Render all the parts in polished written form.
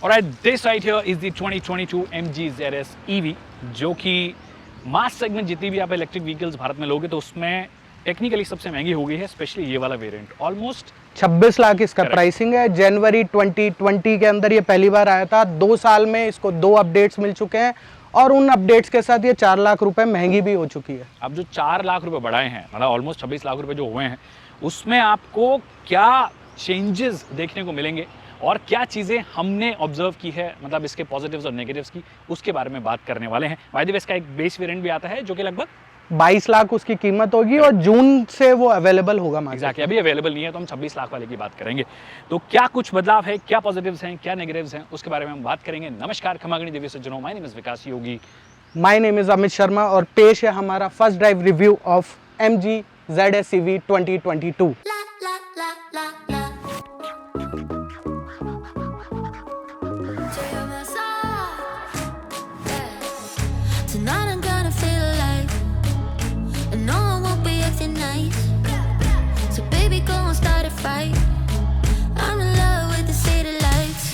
Alright, this right here is the 2022 MG ZS EV, जो कि मास segment जितनी भी आप इलेक्ट्रिक व्हीकल्स भारत में लोगे तो उसमें टेक्निकली सबसे महंगी हो गई है, स्पेशली ये वाला वेरिएंट। ऑलमोस्ट 26 लाख इसका प्राइसिंग है। जनवरी 2020 के अंदर ये पहली बार आया था। 2 साल में इसको 2 अपडेट्स मिल चुके हैं और उन अपडेट्स के साथ ये 4 लाख रुपए महंगी भी हो चुकी है। अब जो 4 लाख रुपए बढ़ाए हैं, मतलब ऑलमोस्ट 26 लाख रुपए जो हुए हैं, उसमें आपको क्या चेंजेस देखने को मिलेंगे और क्या चीज़ें हमने ऑब्जर्व की है, मतलब इसके पॉजिटिव्स और नेगेटिव्स की, उसके बारे में बात करने वाले हैं। बाय द वे इसका एक बेस वेरिएंट भी आता है जो कि लगभग 22 लाख उसकी कीमत होगी और जून से वो अवेलेबल होगा। एग्जैक्टली, अभी अवेलेबल नहीं है, तो हम 26 लाख वाले की बात करेंगे। तो क्या कुछ बदलाव है, क्या पॉजिटिव्स हैं, क्या नेगेटिव्स हैं, उसके बारे में हम बात करेंगे। नमस्कार खमागणी देवी सज्जनों, my name is Vikas Yogi. My name is Amit Sharma और पेश है हमारा first drive review of MG ZS EV 2022। Tonight I'm gonna feel alive, and no one won't be acting nice. So baby, go and start a fight. I'm in love with the city lights.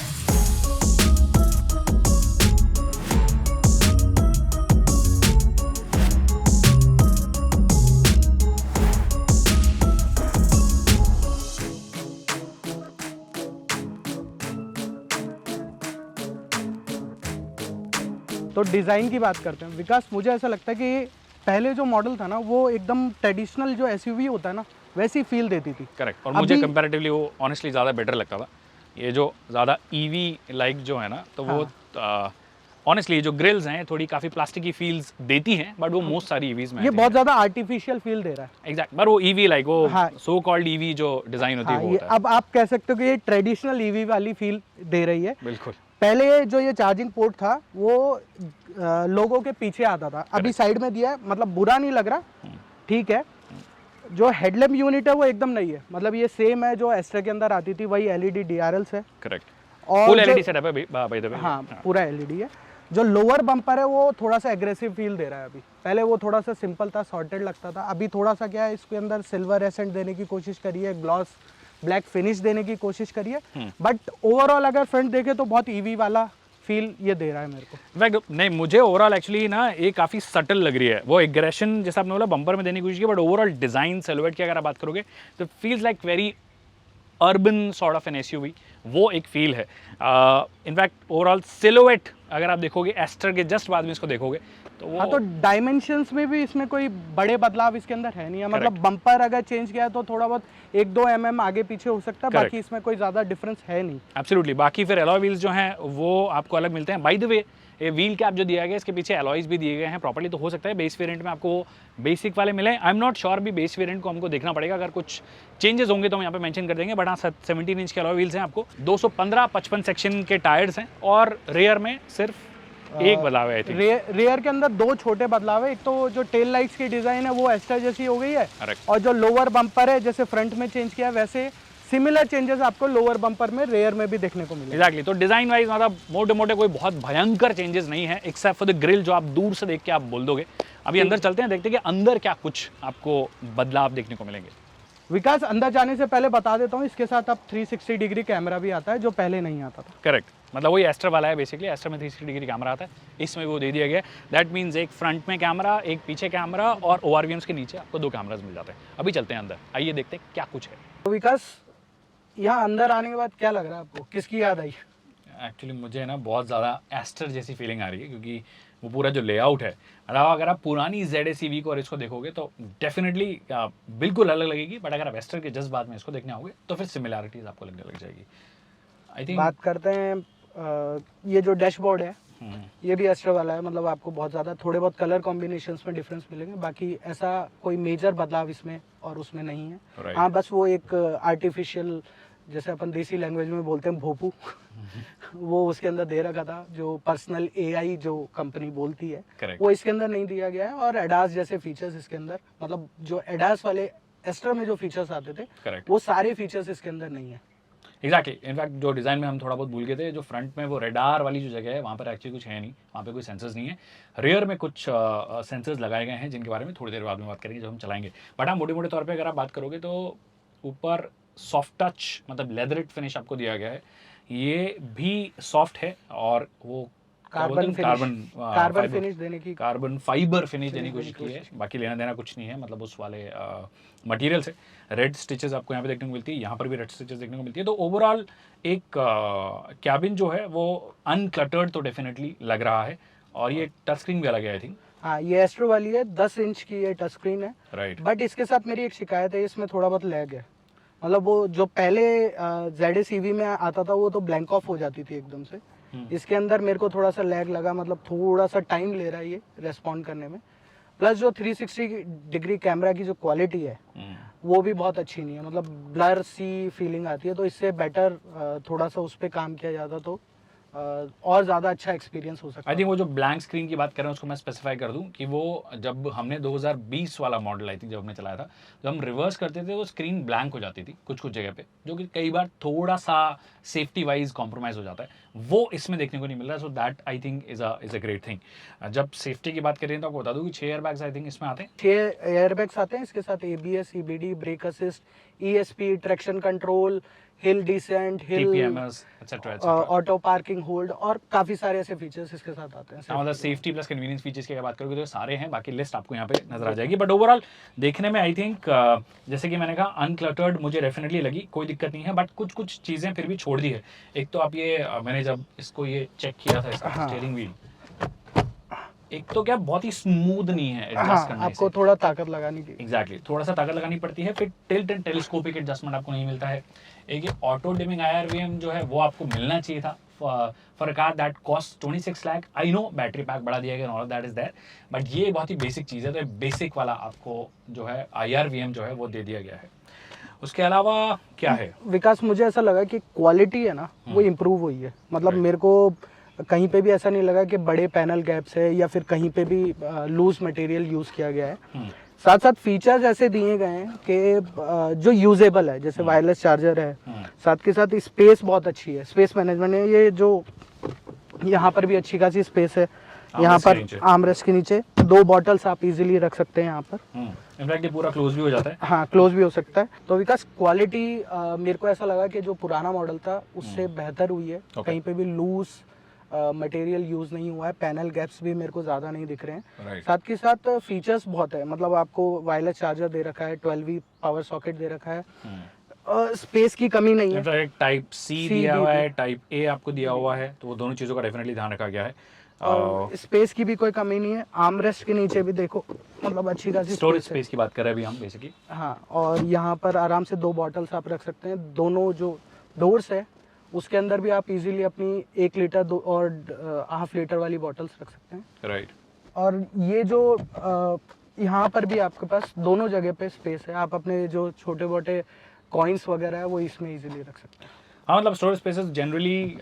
तो design की बात करते हैं विकास। मुझे ऐसा लगता है कि पहले जो मॉडल था ना वो एकदम ट्रेडिशनल जो SUV होता है ना वैसी फील देती थी। करेक्ट, और मुझे कंपैरेटिवली वो ऑनेस्टली ज़्यादा बेटर लगता था। ये जो ज़्यादा EV लाइक जो है ना, तो वो ऑनेस्टली जो ग्रिल्स हैं थोड़ी काफ़ी प्लास्टिकी फील्स देती हैं, बट वो मोस्ट सारी EVs में ये बहुत ज़्यादा आर्टिफिशियल फील दे रहा है। एग्जैक्ट, पर वो EV लाइक वो हाँ। सो कॉल्ड EV जो डिज़ाइन होती है वो ये होता है। अब आप कह सकते हो कि ये ट्रेडिशनल EV वाली फील दे रही है। बिल्कुल। पहले जो ये चार्जिंग पोर्ट था वो लोगों के पीछे आता था, अभी साइड में दिया है, मतलब बुरा नहीं लग रहा, ठीक है। जो हेडलैम्प यूनिट है वो एकदम नहीं है, मतलब ये सेम है जो एस्ट्रा के अंदर आती थी, वही LED DRLs है। करेक्ट, और फुल LED सेटअप है बाय द वे। हाँ, पूरा LED है। जो लोअर बम्पर है वो थोड़ा सा एग्रेसिव फील दे रहा है अभी। पहले वो थोड़ा सा सिंपल था, सॉर्टेड लगता था, अभी थोड़ा सा क्या है, इसके अंदर सिल्वर एसेंट देने की कोशिश करी है, ग्लॉस ब्लैक फिनिश देने की कोशिश करी है, बट ओवरऑल अगर फ्रंट देखे तो बहुत EV वाला फील ये दे रहा है मेरे को। इनफैक्ट नहीं, मुझे ओवरऑल एक्चुअली ना ये काफ़ी सटल लग रही है। वो एग्रेशन जैसा आपने बोला बम्पर में देने की कोशिश की, बट ओवरऑल डिज़ाइन सिलुएट की अगर आप बात करोगे तो feels like very urban sort of an SUV, वो एक फील है। इनफैक्ट ओवरऑल सिलुएट अगर आप देखोगे एस्टर के जस्ट बाद में इसको देखोगे तो वो हाँ, तो डायमेंशंस में भी इसमें कोई बड़े बदलाव इसके अंदर है नहीं है। मतलब बम्पर अगर चेंज किया है तो थोड़ा बहुत 1-2 mm आगे पीछे हो सकता है, बाकी इसमें कोई ज़्यादा डिफरेंस है नहीं। एब्सोल्युटली। बाकी फिर एलॉय व्हील्स जो हैं वो आपको अलग मिलते हैं। बाय द वे ये व्हील कैप जो दिया गया है इसके पीछे एलॉयज भी दिए गए हैं प्रॉपर्ली, तो हो सकता है बेस वेरिएंट में आपको बेसिक वाले मिले। आई एम नॉट श्योर, भी बेस वेरिएंट को हमको देखना पड़ेगा, अगर कुछ चेंजेस होंगे तो हम यहाँ पे मेंशन कर देंगे। बट हाँ, 17 इंच के एलॉय व्हील्स हैं आपको, 215-55 सेक्शन के टायर्स हैं और रेयर में सिर्फ एक बदलाव है। रेयर के अंदर 2 छोटे बदलाव है। एक तो जो टेल लाइट्स की डिजाइन है वो एस्ट्रा जैसी हो गई है, और जो लोअर बम्पर है जैसे फ्रंट में चेंज किया है वैसे सिमिलर चेंजेस आपको लोअर बम्पर में रेयर में भी देखने को मिले। एग्जैक्टली, तो डिजाइन वाइज मतलब मोटे मोटे कोई बहुत भयंकर चेंजेस नहीं है, एक्सेप्ट फॉर द ग्रिल जो आप दूर से देख के आप बोल दोगे। अभी अंदर चलते हैं, देखते हैं कि अंदर क्या कुछ आपको बदलाव देखने को मिलेंगे। विकास, अंदर जाने से पहले बता देता हूँ, इसके साथ अब 360 डिग्री कैमरा भी आता है जो पहले नहीं आता था। करेक्ट, मतलब वही एस्टर वाला है बेसिकली। एस्टर में 360 डिग्री कैमरा आता है, इसमें वो दे दिया गया है। दैट मीन्स एक फ्रंट में कैमरा, एक पीछे कैमरा, और ORVMs के नीचे आपको 2 कैमराज मिल जाते हैं। अभी चलते हैं अंदर, आइए देखते हैं क्या कुछ है। तो विकास, यहाँ अंदर आने के बाद क्या लग रहा है आपको, किसकी याद आई? एक्चुअली मुझे ना बहुत ज़्यादा एस्टर जैसी फीलिंग आ रही है, क्योंकि वो पूरा जो लेआउट है, अगर आप पुरानी ZS EV को और इसको देखोगे तो डेफिनेटली बिल्कुल अलग लगेगी, बट अगर आप एस्टर के जस्ट बाद में इसको देखने आओगे तो फिर सिमिलैरिटीज आपको लगने लग जाएगी। आई थिंक बात करते हैं ये जो डैशबोर्ड है ये भी एस्टर वाला है, मतलब आपको बहुत ज़्यादा थोड़े बहुत कलर कॉम्बिनेशंस में डिफरेंस मिलेंगे, बाकी ऐसा कोई मेजर बदलाव इसमें और उसमें नहीं है। हाँ, बस वो एक आर्टिफिशियल, जैसे अपन देसी लैंग्वेज में बोलते हैं भोपू, वो उसके अंदर दे रखा था, जो पर्सनल AI जो कंपनी बोलती है वो इसके अंदर नहीं दिया गया है। और एडास जैसे फीचर्स इसके अंदर, मतलब जो एडास वाले एस्टर में जो फीचर्स आते थे वो सारे फीचर्स इसके अंदर नहीं है। एग्जैक्टली, इनफैक्ट जो डिज़ाइन में हम थोड़ा बहुत भूल गए थे, जो फ्रंट में वो रेडार वाली जो जगह है वहाँ पर एक्चुअली कुछ है नहीं, वहाँ पे कोई सेंसर्स नहीं है। रियर में कुछ सेंसर्स लगाए गए हैं जिनके बारे में थोड़ी देर बाद में बात करेंगे जब हम चलाएंगे। बट हाँ, मोटे मोटे तौर पे अगर आप बात करोगे तो ऊपर सॉफ्ट टच, मतलब लेदरेट फिनिश आपको दिया गया है। ये भी सॉफ्ट है और वो कार्बन कार्बन फिनिश देने की कार्बन फाइबर फिनिश देने की कोशिश की है। बाकी लेना देना कुछ नहीं है, मतलब उस वाले मटेरियल से। रेड स्टिचेस आपको यहाँ पे देखने को मिलती है, यहाँ पर भी रेड स्टिचेस देखने को मिलती है। तो ओवरऑल एक कैबिन जो है वो अनक्लटर्ड तो डेफिनेटली लग रहा है। और ये टच स्क्रीन भी अलग है आई थिंक। हाँ, ये एस्ट्रो वाली है, 10 इंच की ये टच स्क्रीन है। राइट। बट इसके साथ मेरी एक शिकायत है, इसमें थोड़ा बहुत लैग है। मतलब वो जो पहले ZS EV में आता था वो तो ब्लैंक ऑफ हो जाती थी एकदम से। इसके अंदर मेरे को थोड़ा सा लैग लगा, मतलब थोड़ा सा टाइम ले रहा है ये रेस्पॉन्ड करने में। प्लस जो 360 डिग्री कैमरा की जो क्वालिटी है वो भी बहुत अच्छी नहीं है, मतलब ब्लर सी फीलिंग आती है। तो इससे बेटर थोड़ा सा उस पर काम किया जाता तो और ज़्यादा अच्छा एक्सपीरियंस हो सकता है। आई थिंक वो जो ब्लैंक स्क्रीन की बात कर रहे हैं उसको मैं स्पेसिफाई कर दूं कि वो जब हमने 2020 वाला मॉडल आई थी जब हमने चलाया था, जब हम रिवर्स करते थे वो स्क्रीन ब्लैंक हो जाती थी कुछ कुछ जगह पे, जो कि कई बार थोड़ा सा सेफ्टी वाइज कॉम्प्रोमाइज़ हो जाता है। वो इसमें देखने को नहीं मिल रहा। So that I think is a great thing. जब सेफ्टी की बात करें तो आपको बता दूं कि 6 एयरबैग्स आई थिंक इसमें आते हैं। 6 एयरबैग्स आते हैं इसके साथ, ABS, EBD, brake assist, ESP, traction control, hill descent, hill TPMS etcetera. Auto parking hold और काफी सारे ऐसे फीचर्स इसके साथ आते हैं। मतलब सेफ्टी प्लस कन्वीनियंस फीचर्स की अगर बात करोगे तो सारे हैं, बाकी लिस्ट आपको यहाँ पे नजर आ जाएगी। बट ओवरऑल देखने में आई थिंक जैसे कि मैंने कहा अनक्लटर्ड मुझे डेफिनेटली लगी, कोई दिक्कत नहीं है। बट कुछ कुछ चीज़ें फिर भी छोड़ दी है। एक तो आप ये मैंने जब इसको ये चेक किया था इसका स्टीयरिंग व्हील, एक तो क्या बहुत ही स्मूथ नहीं है एडजस्ट करने आपको से। थोड़ा ताकत लगानी चाहिए। एग्जैक्टली थोड़ा सा ताकत लगानी पड़ती है। फिर टिल्ट एंड टेलीस्कोपिक एडजस्टमेंट आपको नहीं मिलता है। एक ये ऑटो डिमिंग IRVM जो है वो आपको मिलना चाहिए था। For a car that cost 26 lakh. I know battery pack बढ़ा दिया गया, all that is there, but ये बहुत ही बेसिक चीज़ है। तो बेसिक वाला आपको जो है IRVM जो है वो दे दिया गया है। उसके अलावा क्या है विकास, मुझे ऐसा लगा कि क्वालिटी है ना वो इम्प्रूव हुई है। मतलब मेरे को कहीं पे भी ऐसा नहीं लगा कि बड़े पैनल गैप्स है या फिर कहीं पे भी लूज मटेरियल यूज किया गया है। साथ साथ फीचर्स ऐसे दिए गए हैं कि जो यूजेबल है, जैसे वायरलेस चार्जर है। साथ के साथ स्पेस बहुत अच्छी है, स्पेस मैनेजमेंट है। ये जो यहाँ पर भी अच्छी खासी स्पेस है, यहाँ पर आर्मरेस्ट के नीचे 2 बॉटल्स आप इजीली रख सकते हैं यहाँ पर। इनफैक्ट ये पूरा क्लोज भी हो जाता है। हाँ, क्लोज भी हो सकता है। तो विकास क्वालिटी मेरे को ऐसा लगा कि जो पुराना मॉडल था उससे बेहतर हुई है। कहीं पे भी लूज मटेरियल यूज नहीं हुआ है, पैनल गैप्स भी मेरे को ज़्यादा नहीं दिख रहे हैं। साथ के साथ फीचर्स बहुत है, मतलब आपको वायरलेस चार्जर दे रखा है, 12V पावर सॉकेट दे रखा है, स्पेस की कमी नहीं है। एक टाइप C दिया हुआ है, टाइप A आपको दिया हुआ है, तो वो दोनों चीज़ों का डेफिनेटली ध्यान रखा गया है। और स्पेस की भी कोई कमी नहीं है। आर्मरेस्ट के नीचे भी देखो, मतलब अच्छी खासी स्टोरेज स्पेस की बात कर रहे हैं अभी हम बेसिकली। हाँ, और यहाँ पर आराम से 2 बॉटल्स आप रख सकते हैं। दोनों जो डोर्स है उसके अंदर भी आप इजीली अपनी 1 लीटर और 1/2 लीटर वाली बॉटल्स रख सकते हैं। राइट। और ये जो यहाँ पर भी आपके पास दोनों जगह पे स्पेस है, आप अपने जो छोटे मोटे कॉइन्स वगैरह है वो इसमें इजीली रख सकते हैं। हाँ, मतलब स्टोरेज स्पेसेस जनरली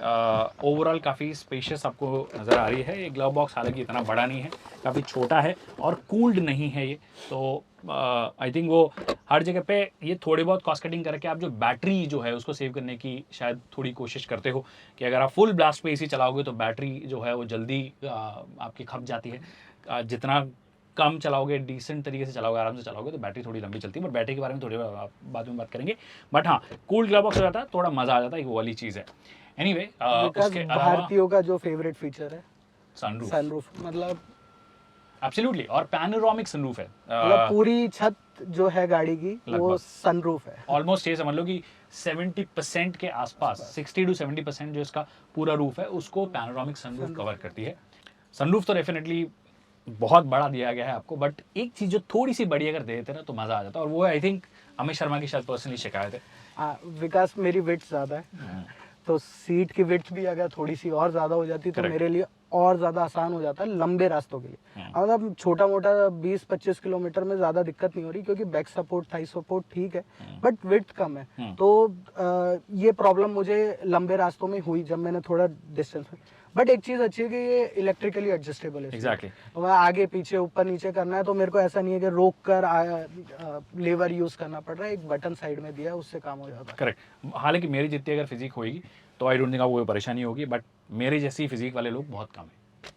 ओवरऑल काफ़ी स्पेशियस आपको नज़र आ रही है। ये ग्लव बॉक्स हालांकि इतना बड़ा नहीं है, काफ़ी छोटा है और कूल्ड नहीं है ये। तो आई थिंक वो हर जगह पे ये थोड़ी बहुत कॉस्ट कटिंग करके आप जो बैटरी जो है उसको सेव करने की शायद थोड़ी कोशिश करते हो कि अगर आप फुल ब्लास्ट पे AC चलाओगे तो बैटरी जो है वो जल्दी आपकी खप जाती है। जितना कम चलाओगे, डिसेंट तरीके से चलाओगे, आराम से चलाओगे तो बैटरी थोड़ी लंबी चलती है। बट बैटरी के बारे में थोड़ी बाद में बात करेंगे। बट हाँ, कूल ग्लव बॉक्स हो जाता है, थोड़ा मज़ा आ जाता है, एक वो वाली चीज़ है। एनीवे, उसके अलावा भारतीयों का जो फेवरेट फीचर है सनरूफ, मतलब एब्सोल्युटली, और पैनोरामिक सनरूफ है। मतलब पूरी छत जो है गाड़ी की वो सनरूफ है। ऑलमोस्ट ये समझ लो कि 70% के आसपास, 60 to 70% जो इसका पूरा रूफ है उसको पैनोरामिक सनरूफ कवर करती है। सनरूफ तो डेफिनेटली बहुत बड़ा दिया गया है आपको, बट एक चीज़ जो थोड़ी सी बड़ी अगर दे देते ना तो मज़ा आ जाता है, और वो आई थिंक अमित शर्मा की शायद पर्सनली शिकायत है। विकास, मेरी विड्थ ज़्यादा है, तो सीट की विड्थ भी अगर थोड़ी सी और ज़्यादा हो जाती तो मेरे लिए और ज़्यादा आसान हो जाता है लंबे रास्तों के लिए। मतलब छोटा मोटा 20-25 किलोमीटर में ज़्यादा दिक्कत नहीं हो रही, क्योंकि बैक सपोर्ट, थाई सपोर्ट ठीक है, बट विड्थ कम है। तो ये प्रॉब्लम मुझे लंबे रास्तों में हुई जब मैंने थोड़ा डिस्टेंस में। बट एक चीज़ अच्छी है कि ये इलेक्ट्रिकली एडजस्टेबल है। एग्जैक्टली। आगे पीछे ऊपर नीचे करना है तो मेरे को ऐसा नहीं है कि रोक कर लेवर यूज़ करना पड़ रहा है, एक बटन साइड में दिया है, उससे काम हो जाता है। करेक्ट। हालांकि मेरी जितनी अगर फिजिक होगी तो आई डोंट थिंक आपको कोई परेशानी होगी, बट मेरी जैसी फिजिक वाले लोग बहुत कम है।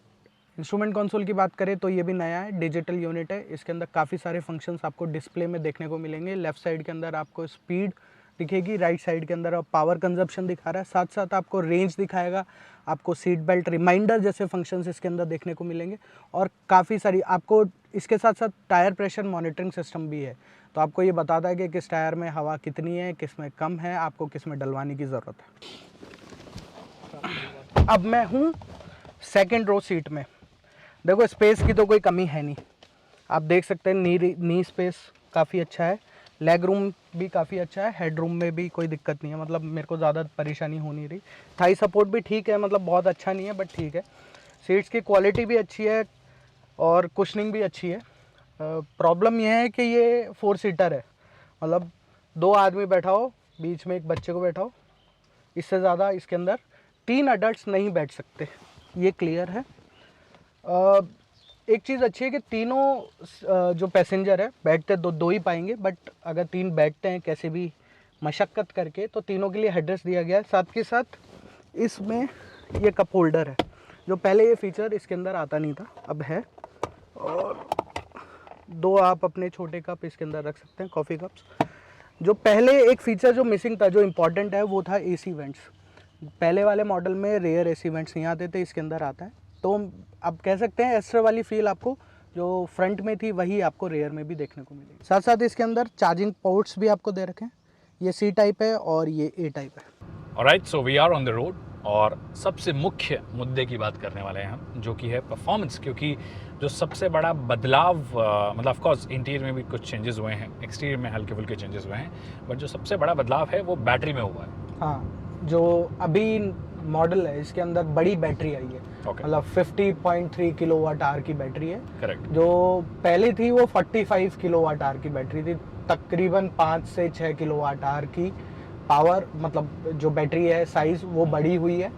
इंस्ट्रूमेंट कंसोल की बात करें तो ये भी नया है, डिजिटल यूनिट है। इसके अंदर काफ़ी सारे फंक्शंस आपको डिस्प्ले में देखने को मिलेंगे। लेफ्ट साइड के अंदर आपको स्पीड, दिखेगी राइट साइड के अंदर, और पावर कंजप्शन दिखा रहा है, साथ साथ आपको रेंज दिखाएगा, आपको सीट बेल्ट रिमाइंडर जैसे फंक्शंस इसके अंदर देखने को मिलेंगे, और काफ़ी सारी आपको इसके साथ साथ टायर प्रेशर मॉनिटरिंग सिस्टम भी है। तो आपको ये बताता है कि किस टायर में हवा कितनी है, किस में कम है, आपको किस में डलवाने की ज़रूरत है। अब मैं हूँ सेकंड रो सीट में। देखो स्पेस की तो कोई कमी है नहीं, आप देख सकते हैं नी स्पेस काफ़ी अच्छा है, लेग रूम भी काफ़ी अच्छा है, हेड रूम में भी कोई दिक्कत नहीं है, मतलब मेरे को ज़्यादा परेशानी हो नहीं रही। थाई सपोर्ट भी ठीक है, मतलब बहुत अच्छा नहीं है बट ठीक है। सीट्स की क्वालिटी भी अच्छी है और कुशनिंग भी अच्छी है। प्रॉब्लम यह है कि ये 4 सीटर है, मतलब 2 आदमी बैठाओ, बीच में एक बच्चे को बैठाओ, इससे ज़्यादा इसके अंदर 3 अडल्ट्स नहीं बैठ सकते, ये क्लियर है। एक चीज़ अच्छी है कि तीनों जो पैसेंजर है बैठते दो ही पाएंगे, बट अगर 3 बैठते हैं कैसे भी मशक्क़त करके तो तीनों के लिए हेडरेस्ट दिया गया है। साथ के साथ इसमें ये कप होल्डर है, जो पहले ये फीचर इसके अंदर आता नहीं था, अब है। और 2 आप अपने छोटे कप इसके अंदर रख सकते हैं, कॉफ़ी कप्स। जो पहले एक फीचर जो मिसिंग था, जो इम्पॉर्टेंट है, वो था एसी वेंट्स। पहले वाले मॉडल में रेयर एसी वेंट्स नहीं आते थे, इसके अंदर आता है। तो अब कह सकते हैं एस्ट्रा वाली फील आपको जो फ्रंट में थी वही आपको रेयर में भी देखने को मिलेगी। साथ साथ इसके अंदर चार्जिंग पोर्ट्स भी आपको दे रखे हैं, ये सी टाइप है और ये ए टाइप है। Alright, so we are on the road और सबसे मुख्य मुद्दे की बात करने वाले हैं हम, जो कि है परफॉर्मेंस। क्योंकि जो सबसे बड़ा बदलाव, मतलब ऑफ कोर्स इंटीरियर में भी कुछ चेंजेस हुए हैं, एक्सटीरियर में हल्के फुल्के चेंजेस हुए हैं, बट जो सबसे बड़ा बदलाव है वो बैटरी में हुआ है। हाँ, जो अभी मॉडल है इसके अंदर बड़ी बैटरी आई है, मतलब 50.3 किलोवाट आवर की बैटरी है। करेक्ट। जो पहले थी वो 45 किलोवाट आवर की बैटरी थी, तकरीबन 5 से 6 किलोवाट आवर की पावर, मतलब जो बैटरी है साइज वो बड़ी हुई है।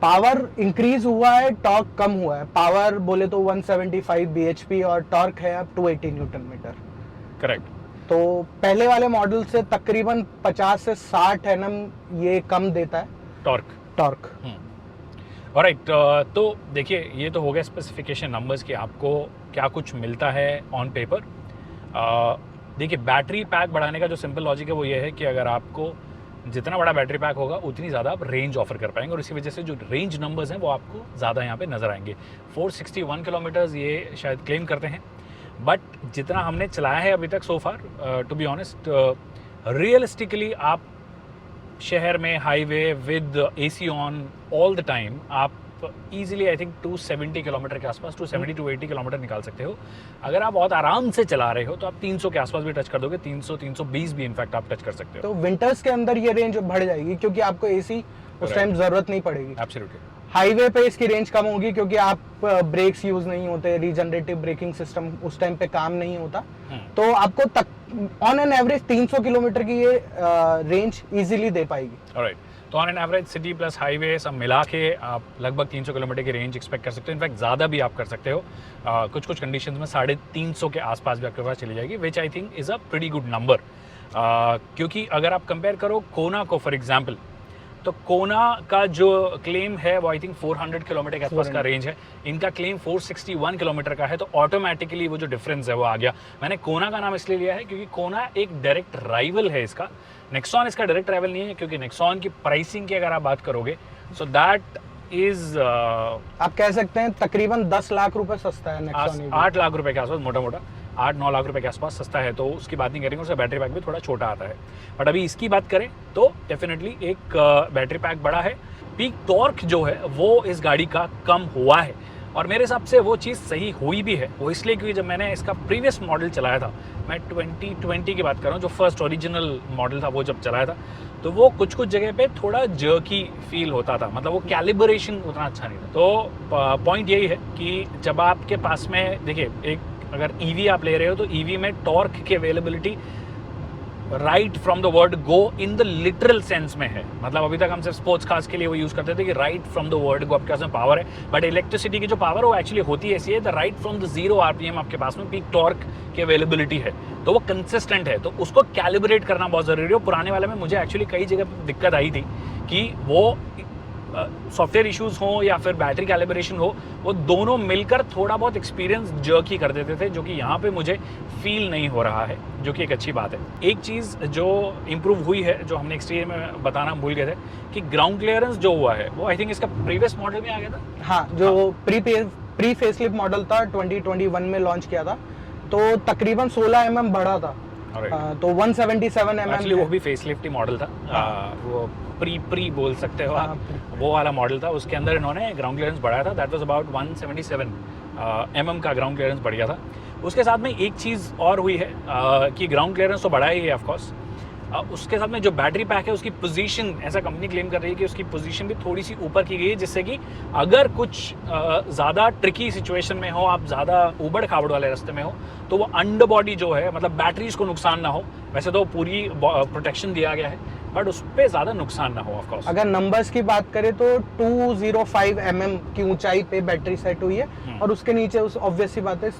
पावर इंक्रीज हुआ है, टॉर्क कम हुआ है। पावर बोले तो 175 bhp और टॉर्क है अब 280 न्यूटन मीटर। करेक्ट। तो पहले वाले मॉडल से तकरीबन 50 से 60 Nm ये कम देता है टॉर्क। ऑलराइट, तो देखिए ये तो हो गया स्पेसिफिकेशन नंबर्स कि आपको क्या कुछ मिलता है ऑन पेपर। देखिए बैटरी पैक बढ़ाने का जो सिंपल लॉजिक है वो ये है कि अगर आपको जितना बड़ा बैटरी पैक होगा उतनी ज़्यादा आप रेंज ऑफर कर पाएंगे, और इसी वजह से जो रेंज नंबर्स हैं वो आपको ज़्यादा यहाँ पे नज़र आएंगे। 461 किलोमीटर्स ये शायद क्लेम करते हैं, बट जितना हमने चलाया है अभी तक सो फार, टू बी ऑनेस्ट, रियलिस्टिकली आप शहर में highway with AC on all the time आप इजीली आई थिंक 270 किलोमीटर के आसपास, 270 to 80 किलोमीटर निकाल सकते हो। अगर आप बहुत आराम से चला रहे हो तो आप 300 के आसपास भी टच कर दोगे, 300-320 भी इनफैक्ट आप टच कर सकते हो। तो विंटर्स के अंदर ये रेंज बढ़ जाएगी क्योंकि आपको एसी उस टाइम जरूरत नहीं पड़ेगी। एब्सोल्युटली। हाईवे पे इसकी रेंज कम होगी क्योंकि आप ब्रेक्स यूज नहीं होते, रीजनरेटिव ब्रेकिंग सिस्टम उस टाइम पे काम नहीं होता, तो आपको ऑन एन एवरेज 300 किलोमीटर की ये रेंज इजीली दे पाएगी। ऑलराइट, तो on an average city plus highway सब मिला के आप लगभग 300 किलोमीटर की रेंज एक्सपेक्ट कर सकते हो। इनफैक्ट ज़्यादा भी आप कर सकते हो, कुछ कंडीशंस में 350 के आसपास भी आपके पास चली जाएगी, which I think is a pretty good number. क्योंकि अगर आप कंपेयर करो कोना को फॉर एग्जाम्पल, तो कोना का जो क्लेम है वो आई थिंक 400 किलोमीटर के आसपास का रेंज है, इनका क्लेम 461 किलोमीटर का है, तो ऑटोमेटिकली वो जो डिफरेंस है वो आ गया। मैंने कोना का नाम इसलिए लिया है क्योंकि कोना एक डायरेक्ट राइवल है इसका, नेक्सॉन इसका डायरेक्ट राइवल नहीं है, क्योंकि नेक्सॉन की प्राइसिंग की अगर आप बात करोगे सो दैट इज आप कह सकते हैं तकरीबन 10 लाख रुपए सस्ता है नेक्सॉन, 8 लाख रुपए के आसपास, मोटा मोटा 8-9 लाख रुपए के आसपास सस्ता है, तो उसकी बात नहीं करेंगे, उसका बैटरी पैक भी थोड़ा छोटा आता है। बट अभी इसकी बात करें तो डेफिनेटली एक बैटरी पैक बड़ा है। पीक टॉर्क जो है वो इस गाड़ी का कम हुआ है, और मेरे हिसाब से वो चीज़ सही हुई भी है। वो इसलिए क्योंकि जब मैंने इसका प्रीवियस मॉडल चलाया था, मैं 2020 की बात कर रहा हूँ, जो फर्स्ट ओरिजिनल मॉडल था वो जब चलाया था, तो वो कुछ जगह पे थोड़ा जर्की फील होता था, मतलब वो कैलिब्रेशन उतना अच्छा नहीं था। तो पॉइंट यही है कि जब आपके पास में देखिए एक अगर ईवी आप ले रहे हो तो ईवी में टॉर्क की availability right from the word go in the literal sense में है। मतलब अभी तक हम सिर्फ स्पोर्ट्स कार्स के लिए वो यूज़ करते थे कि right from the word go आपके पास में पावर है, बट इलेक्ट्रिसिटी की जो पावर वो एक्चुअली होती ऐसी है, the right from the 0 RPM आपके पास में पीक टॉर्क की अवेलेबिलिटी है, तो वो कंसिस्टेंट है, तो उसको कैलिब्रेट करना बहुत ज़रूरी है। पुराने वाले में मुझे एक्चुअली कई जगह दिक्कत आई थी कि वो सॉफ्टवेयर इश्यूज हो या फिर बैटरी कैलिब्रेशन हो, वो दोनों मिलकर थोड़ा बहुत एक्सपीरियंस जर्क ही कर देते थे, जो कि यहाँ पे मुझे फील नहीं हो रहा है, जो कि एक अच्छी बात है। एक चीज़ जो इम्प्रूव हुई है, जो हमने एक्सटीरियर में बताना भूल गए थे, कि ग्राउंड क्लियरेंस जो हुआ है वो आई थिंक इसका प्रीवियस मॉडल में आ गया था। हाँ, जो प्री फेसलिफ्ट मॉडल था 2021 में लॉन्च किया था, तो तकरीबन 16 mm बढ़ा था। तो 177 mm एक्चुअली वो भी फेसलिफ्ट ही मॉडल था। वो प्री बोल सकते हो आप, वो वाला मॉडल था। उसके अंदर इन्होंने ग्राउंड क्लियरेंस बढ़ाया था, दैट वाज अबाउट 177 mm का ग्राउंड क्लियरेंस बढ़ गया था। उसके साथ में एक चीज़ और हुई है कि ग्राउंड क्लियरेंस तो बढ़ा ही है ऑफकोर्स, उसके साथ में जो बैटरी पैक है उसकी पोजीशन, ऐसा कंपनी क्लेम कर रही है कि उसकी पोजीशन भी थोड़ी सी ऊपर की गई है, जिससे कि अगर कुछ ज़्यादा ट्रिकी सिचुएशन में हो, आप ज़्यादा उबड़ खाबड़ वाले रास्ते में हो, तो वो अंडर बॉडी जो है, मतलब बैटरीज को नुकसान ना हो। वैसे तो पूरी प्रोटेक्शन दिया गया है, बट उस पर ज़्यादा नुकसान ना हो ऑफकोर्स। अगर नंबर्स की बात करें तो 205 mm की ऊंचाई पे बैटरी सेट हुई है, और उसके नीचे उस ऑब्वियस सी बात है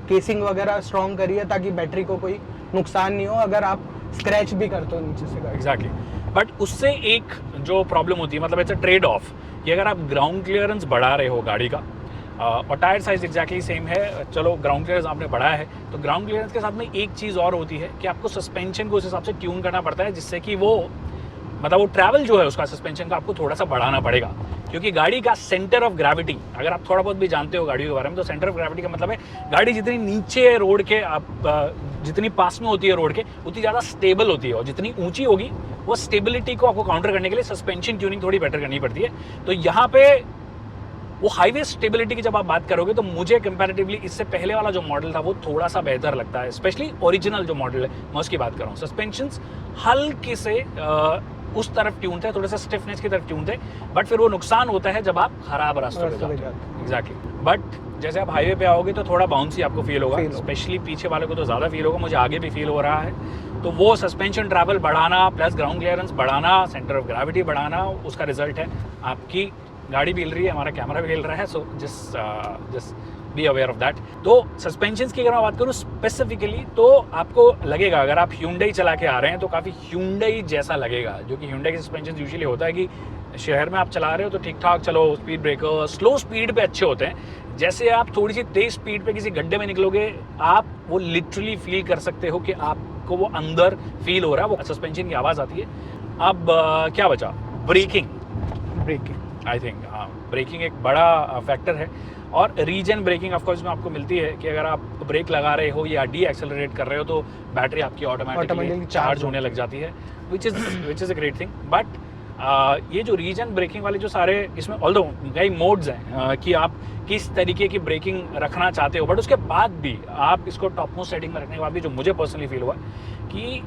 केसिंग वगैरह स्ट्रॉन्ग करी है, ताकि बैटरी को कोई नुकसान नहीं हो अगर आप स्क्रैच भी करते हो नीचे से। एग्जैक्टली, बट उससे एक जो प्रॉब्लम होती है, मतलब इट्स अ ट्रेड ऑफ, कि अगर आप ग्राउंड क्लियरेंस बढ़ा रहे हो गाड़ी का, और टायर साइज एग्जैक्टली सेम है, चलो ग्राउंड क्लियरेंस आपने बढ़ाया है, तो ग्राउंड क्लियरेंस के साथ में एक चीज़ और होती है कि आपको सस्पेंशन को उस हिसाब से ट्यून करना पड़ता है, जिससे कि वो मतलब वो ट्रैवल जो है उसका सस्पेंशन का आपको थोड़ा सा बढ़ाना पड़ेगा, क्योंकि गाड़ी का सेंटर ऑफ ग्रेविटी, अगर आप थोड़ा बहुत भी जानते हो गाड़ियों के बारे में, तो सेंटर ऑफ ग्रेविटी का मतलब है गाड़ी जितनी नीचे रोड के, आप जितनी पास में होती है रोड के, उतनी ज़्यादा स्टेबल होती है, और जितनी ऊंची होगी वो स्टेबिलिटी को आपको काउंटर करने के लिए सस्पेंशन ट्यूनिंग थोड़ी बेटर करनी पड़ती है। तो यहाँ पे वो हाईवे स्टेबिलिटी की जब आप बात करोगे, तो मुझे कंपैरेटिवली इससे पहले वाला जो मॉडल था वो थोड़ा सा बेहतर लगता है, स्पेशली ओरिजिनल जो मॉडल है मैं उसकी बात कर रहा हूँ। सस्पेंशंस हल्के से उस तरफ ट्यून थे, थोड़ा सा स्टिफनेस की तरफ ट्यून थे, बट फिर वो नुकसान होता है जब आप खराब रास्तों पे जाते हो। एग्जैक्टली, बट जैसे आप हाईवे पे आओगे तो थोड़ा बाउंसी आपको फील होगा, स्पेशली पीछे वाले को तो ज़्यादा फील होगा, मुझे आगे भी फील हो रहा है। तो वो सस्पेंशन ट्रैवल बढ़ाना प्लस ग्राउंड क्लियरेंस बढ़ाना, सेंटर ऑफ ग्रेविटी बढ़ाना, उसका रिजल्ट है आपकी गाड़ी भी हिल रही है, हमारा कैमरा भी हिल रहा है, so just be aware of that. तो सस्पेंशंस की अगर मैं बात करूँ स्पेसिफिकली, तो आपको लगेगा, अगर आप Hyundai चला के आ रहे हैं तो काफ़ी Hyundai जैसा लगेगा, जो कि Hyundai के सस्पेंशन यूजुअली होता है कि शहर में आप चला रहे हो तो ठीक ठाक चलो, स्पीड ब्रेकर स्लो स्पीड पे अच्छे होते हैं। जैसे आप थोड़ी सी तेज स्पीड पे किसी गड्ढे में निकलोगे, आप वो लिटरली फील कर सकते हो कि आपको वो अंदर फील हो रहा है, वो सस्पेंशन की आवाज़ आती है। अब क्या बचा? ब्रेकिंग आई थिंक, हाँ, ब्रेकिंग एक बड़ा फैक्टर है, और रीजन ब्रेकिंग ऑफ कोर्स में आपको मिलती है कि अगर आप ब्रेक लगा रहे हो या डी एक्सेलरेट कर रहे हो तो बैटरी आपकी ऑटोमेटिकली चार्ज होने लग जाती है, which is a great thing. But ये जो रीजन ब्रेकिंग वाले जो सारे, इसमें ऑल्दो कई मोड्स हैं कि आप किस तरीके की ब्रेकिंग रखना चाहते हो, बट उसके बाद भी आप इसको टॉप मोस्ट सेटिंग में रखने के बाद भी जो मुझे पर्सनली फील हुआ कि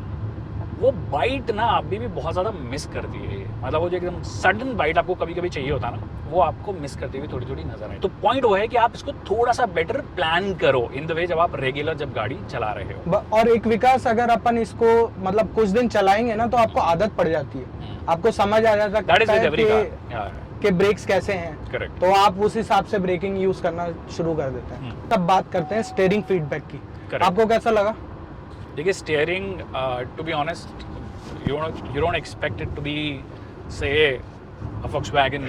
वो बाइट ना अभी भी बहुत ज़्यादा मिस करती है। मतलब वो जो एकदम सडन बाइट आपको कभी कभी चाहिए होता है ना, वो आपको मिस करती हुई थोड़ी थोड़ी नजर आए। तो पॉइंट वो है कि आप इसको थोड़ा सा बेटर प्लान करो इन द वे जब आप रेगुलर जब गाड़ी चला रहे हो। और एक विकास, अगर अपन इसको मतलब कुछ दिन चलाएंगे ना, तो आपको आदत पड़ जाती है, आपको समझ आ जाता है कि ब्रेक्स कैसे हैं। करेक्ट। तो आप उस हिसाब से ब्रेकिंग यूज करना शुरू कर देते हैं। तब बात करते हैं स्टीयरिंग फीडबैक की। Correct. आपको कैसा लगा? देखिए, steering to be honest, you don't expect it to be say a Volkswagen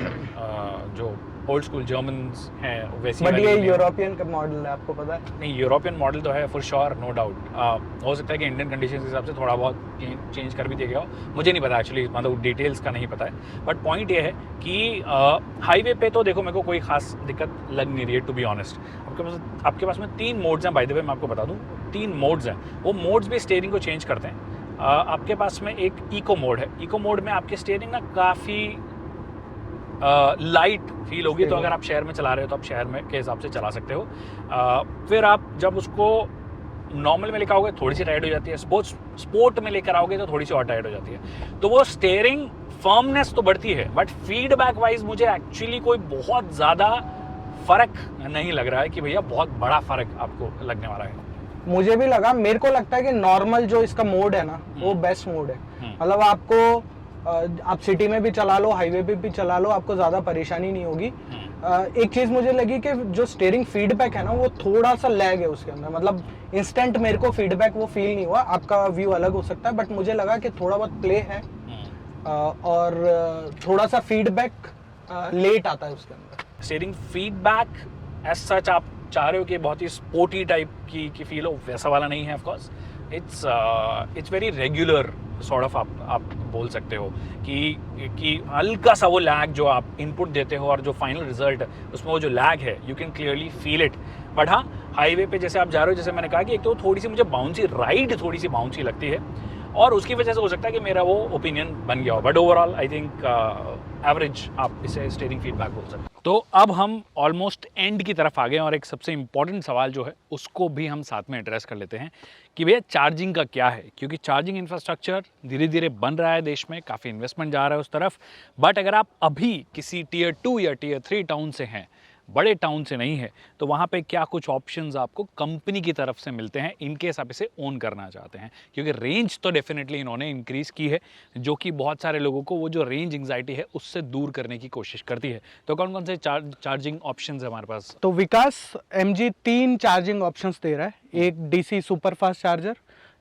जो ओल्ड स्कूल जर्मन्स हैं वैसी, बट ये यूरोपियन का मॉडल है, आपको पता है? नहीं, यूरोपियन मॉडल तो है फॉर श्योर, नो डाउट। हो सकता है कि इंडियन कंडीशन के हिसाब से थोड़ा बहुत चेंज कर भी दिया गया हो, मुझे नहीं पता एक्चुअली, मतलब डिटेल्स का नहीं पता है। बट पॉइंट ये है कि हाईवे पे तो देखो मेरे को कोई खास दिक्कत लग नहीं रही है टू बी ऑनेस्ट। आपके पास में 3 मोड्स हैं, बाय द वे मैं आपको बता दूँ, 3 मोड्स हैं। वो मोड्स भी स्टीयरिंग को चेंज करते हैं। आपके पास में एक इको मोड है, इको मोड में आपकी स्टीयरिंग ना काफ़ी लाइट फील होगी, तो अगर आप शहर में चला रहे हो तो आप शहर में के हिसाब से चला सकते हो। फिर आप जब उसको नॉर्मल में लेकर आओगे थोड़ी सी टाइट हो जाती है, स्पोर्ट में लेकर आओगे तो थोड़ी सी और टाइट हो जाती है। तो वो स्टीयरिंग फर्मनेस तो बढ़ती है, बट फीडबैक वाइज मुझे एक्चुअली कोई बहुत ज़्यादा फ़र्क नहीं लग रहा है कि भैया बहुत बड़ा फ़र्क आपको लगने वाला है। मुझे भी लगा, मेरे को लगता है कि नॉर्मल जो इसका मोड है ना, वो बेस्ट मोड है। मतलब आपको आप सिटी में भी चला लो, हाईवे पे भी चला लो, आपको ज़्यादा परेशानी नहीं होगी। एक चीज़ मुझे लगी कि जो स्टीयरिंग फीडबैक है ना, वो थोड़ा सा लैग है उसके अंदर, मतलब इंस्टेंट मेरे को फीडबैक वो फील नहीं हुआ। आपका व्यू अलग हो सकता है, बट मुझे लगा कि थोड़ा बहुत प्ले है और थोड़ा सा फीडबैक लेट आता है उसके अंदर। स्टीयरिंग फीडबैक एज सच आप चाह रहे हो कि बहुत ही स्पोर्टी टाइप की फील हो, वैसा वाला नहीं है of course. It's very regular sort of आप बोल सकते हो कि हल्का सा वो लैग जो आप इनपुट देते हो और जो फाइनल रिजल्ट है उसमें वो जो लैग है you can clearly feel it. But हाँ, हाईवे पे जैसे आप जा रहे हो, जैसे मैंने कहा कि एक तो थोड़ी सी मुझे बाउंसी राइड थोड़ी सी बाउंसी लगती है और उसकी वजह से हो सकता है कि मेरा वो ओपिनियन बन गया हो, but overall I think average आप इसे स्टीयरिंग फीडबैक बोल सकते हैं। तो अब हम ऑलमोस्ट एंड की तरफ आ गए और एक सबसे इम्पॉर्टेंट सवाल जो है उसको भी हम साथ में एड्रेस कर लेते हैं कि भैया चार्जिंग का क्या है, क्योंकि चार्जिंग इंफ्रास्ट्रक्चर धीरे धीरे बन रहा है देश में, काफ़ी इन्वेस्टमेंट जा रहा है उस तरफ। बट अगर आप अभी किसी टियर 2 या टियर 3 टाउन से हैं, बड़े टाउन से नहीं है, तो वहाँ पे क्या कुछ ऑप्शंस आपको कंपनी की तरफ से मिलते हैं इन केस आप इसे ओन करना चाहते हैं, क्योंकि रेंज तो डेफिनेटली इन्होंने इंक्रीज़ की है जो कि बहुत सारे लोगों को वो जो रेंज एंग्जाइटी है उससे दूर करने की कोशिश करती है। तो कौन कौन से चार्जिंग ऑप्शंस है हमारे पास? तो विकास MG 3 चार्जिंग ऑप्शंस दे रहा है। एक DC सुपर फास्ट चार्जर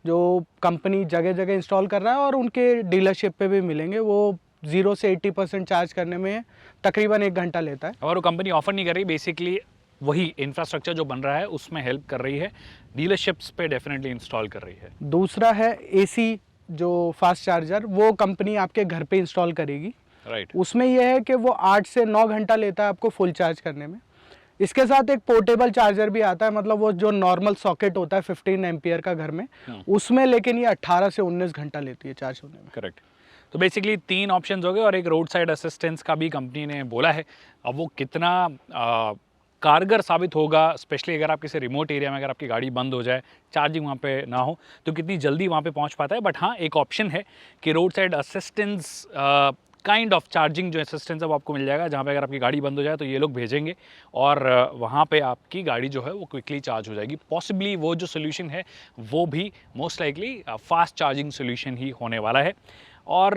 जो कंपनी जगह जगह इंस्टॉल कर रहा है और उनके डीलरशिप पे भी मिलेंगे, वो 0 से 80% चार्ज करने में तकरीबन 1 घंटा लेता है। और वो कंपनी ऑफर नहीं कर रही, बेसिकली वही इंफ्रास्ट्रक्चर जो बन रहा है उसमें हेल्प कर रही है, डीलरशिप्स पे डेफिनेटली इंस्टॉल कर रही है। दूसरा है AC जो फास्ट चार्जर, वो कंपनी आपके घर पे इंस्टॉल करेगी। राइट। उसमें यह है कि वो 8 से 9 घंटा लेता है आपको फुल चार्ज करने में। इसके साथ एक पोर्टेबल चार्जर भी आता है, मतलब वो जो नॉर्मल सॉकेट होता है 15 एम्पियर का घर में, उसमें, लेकिन ये 18 से 19 घंटा लेती है चार्ज होने में। करेक्ट। तो बेसिकली 3 ऑप्शंस हो गए और एक रोड साइड असिस्टेंस का भी कंपनी ने बोला है। अब वो कितना कारगर साबित होगा, स्पेशली अगर आप किसी रिमोट एरिया में अगर आपकी गाड़ी बंद हो जाए, चार्जिंग वहाँ पे ना हो, तो कितनी जल्दी वहाँ पे पहुँच पाता है। बट हाँ, एक ऑप्शन है कि road side assistance kind of charging जो असिस्टेंस है वो आपको मिल जाएगा, जहाँ पे अगर आपकी गाड़ी बंद हो जाए तो ये लोग भेजेंगे और वहाँ पे आपकी गाड़ी जो है वो क्विकली चार्ज हो जाएगी। पॉसिबली वो जो सोल्यूशन है वो भी most likely fast charging solution ही होने वाला है। और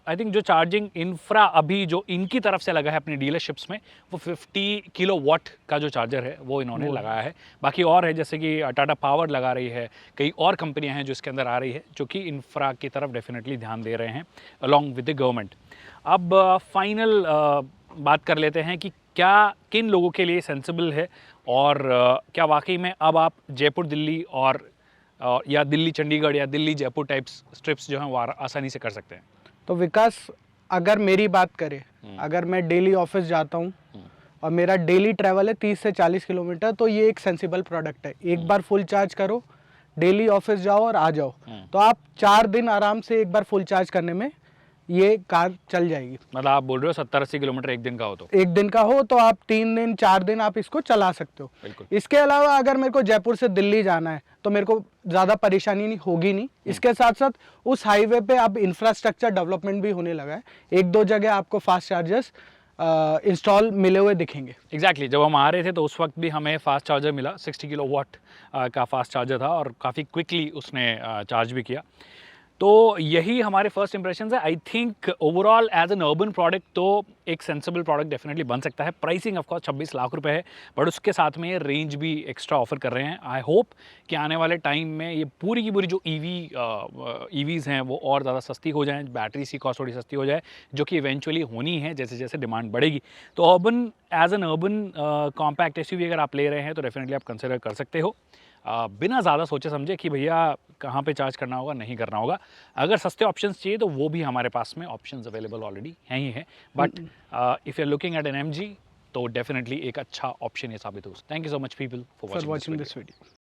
आई थिंक जो चार्जिंग इंफ्रा अभी जो इनकी तरफ से लगा है अपनी डीलरशिप्स में, वो 50 किलोवाट का जो चार्जर है वो इन्होंने लगाया है। बाकी और है, जैसे कि टाटा पावर लगा रही है, कई और कंपनियां हैं जो इसके अंदर आ रही है, जो कि इंफ्रा की तरफ डेफिनेटली ध्यान दे रहे हैं अलॉन्ग विद द गवर्नमेंट। अब फाइनल बात कर लेते हैं कि क्या किन लोगों के लिए सेंसिबल है और क्या वाकई में अब आप जयपुर दिल्ली और या दिल्ली चंडीगढ़ या दिल्ली जयपुर टाइप्स ट्रिप्स जो हैं वो आसानी से कर सकते हैं। तो विकास, अगर मेरी बात करें, अगर मैं डेली ऑफिस जाता हूँ और मेरा डेली ट्रैवल है 30 से 40 किलोमीटर, तो ये एक सेंसिबल प्रोडक्ट है। एक बार फुल चार्ज करो, डेली ऑफिस जाओ और आ जाओ, तो आप 4 दिन आराम से एक बार फुल चार्ज करने में ये कार चल जाएगी। मतलब आप बोल रहे हो 70-80 किलोमीटर एक दिन का हो, तो एक दिन का हो तो आप 3 दिन 4 दिन आप इसको चला सकते हो। बिल्कुल। इसके अलावा अगर मेरे को जयपुर से दिल्ली जाना है तो मेरे को ज़्यादा परेशानी नहीं होगी नहीं। इसके साथ साथ उस हाईवे पे अब इंफ्रास्ट्रक्चर डेवलपमेंट भी होने लगा है, 1-2 जगह आपको फास्ट चार्जर्स इंस्टॉल मिले हुए दिखेंगे। एग्जैक्टली जब हम आ रहे थे तो उस वक्त भी हमें फास्ट चार्जर मिला, 60 किलोवाट का फास्ट चार्जर था और काफ़ी क्विकली उसने चार्ज भी किया। तो यही हमारे फर्स्ट इंप्रेशन है। I think overall as an urban product तो एक सेंसिबल प्रोडक्ट डेफिनेटली बन सकता है। प्राइसिंग ऑफकोर्स 26 लाख रुपए है, बट उसके साथ में ये रेंज भी एक्स्ट्रा ऑफर कर रहे हैं। आई होप कि आने वाले टाइम में ये पूरी की पूरी जो ईवीज़ हैं वो और ज़्यादा सस्ती हो जाएँ, बैटरी सी कॉस्ट थोड़ी सस्ती हो जाए, जो कि इवेंचुअली होनी है जैसे जैसे डिमांड बढ़ेगी। तो urban as an urban compact SUV अगर आप ले रहे हैं तो डेफिनेटली आप कंसिडर कर सकते हो, बिना ज़्यादा सोचे समझे कि भैया कहाँ पे चार्ज करना होगा, नहीं करना होगा। अगर सस्ते ऑप्शंस चाहिए तो वो भी हमारे पास में ऑप्शंस अवेलेबल ऑलरेडी हैं ही हैं, but if you are looking at an MG तो डेफिनेटली एक अच्छा ऑप्शन ये साबित हो। Thank you so much people for watching this video.